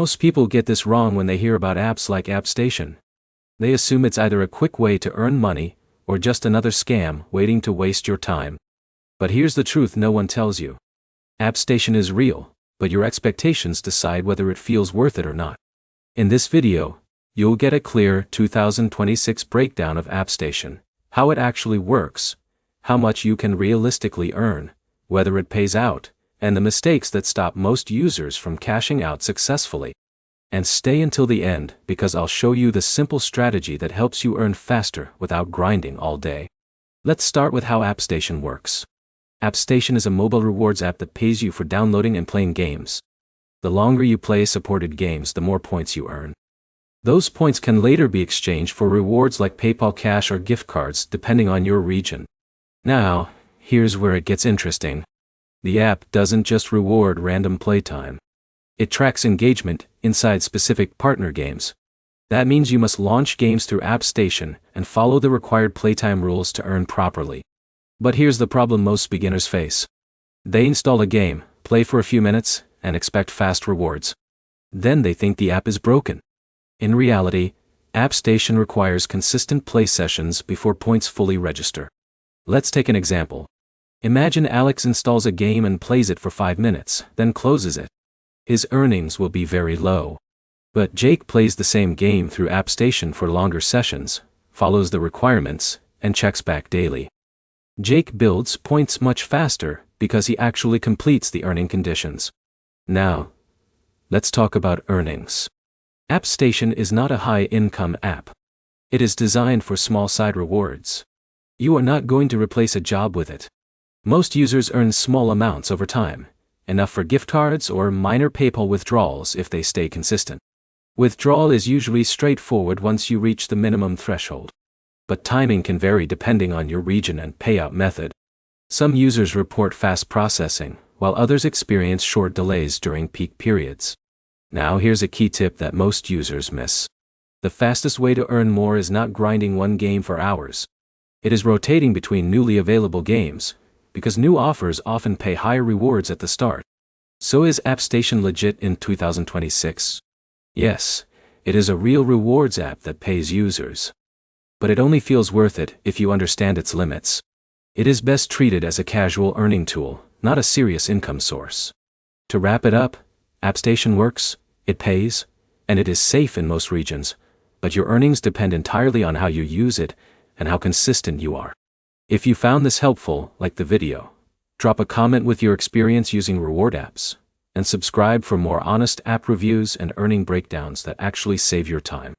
Most people get this wrong when they hear about apps like AppStation. They assume it's either a quick way to earn money, or just another scam waiting to waste your time. But here's the truth no one tells you. AppStation is real, but your expectations decide whether it feels worth it or not. In this video, you'll get a clear 2026 breakdown of AppStation, how it actually works, how much you can realistically earn, whether it pays out, and the mistakes that stop most users from cashing out successfully. And stay until the end, because I'll show you the simple strategy that helps you earn faster without grinding all day. Let's start with how AppStation works. AppStation is a mobile rewards app that pays you for downloading and playing games. The longer you play supported games, the more points you earn. Those points can later be exchanged for rewards like PayPal Cash or gift cards, depending on your region. Now, here's where it gets interesting. The app doesn't just reward random playtime. It tracks engagement inside specific partner games. That means you must launch games through AppStation and follow the required playtime rules to earn properly. But here's the problem most beginners face. They install a game, play for a few minutes, and expect fast rewards. Then they think the app is broken. In reality, AppStation requires consistent play sessions before points fully register. Let's take an example. Imagine Alex installs a game and plays it for 5 minutes, then closes it. His earnings will be very low. But Jake plays the same game through AppStation for longer sessions, follows the requirements, and checks back daily. Jake builds points much faster because he actually completes the earning conditions. Now, let's talk about earnings. AppStation is not a high-income app. It is designed for small side rewards. You are not going to replace a job with it. Most users earn small amounts over time, enough for gift cards or minor PayPal withdrawals if they stay consistent. Withdrawal is usually straightforward once you reach the minimum threshold. But timing can vary depending on your region and payout method. Some users report fast processing, while others experience short delays during peak periods. Now here's a key tip that most users miss. The fastest way to earn more is not grinding one game for hours. It is rotating between newly available games, because new offers often pay higher rewards at the start. So is AppStation legit in 2026? Yes, it is a real rewards app that pays users. But it only feels worth it if you understand its limits. It is best treated as a casual earning tool, not a serious income source. To wrap it up, AppStation works, it pays, and it is safe in most regions, but your earnings depend entirely on how you use it and how consistent you are. If you found this helpful, like the video, drop a comment with your experience using reward apps, and subscribe for more honest app reviews and earning breakdowns that actually save your time.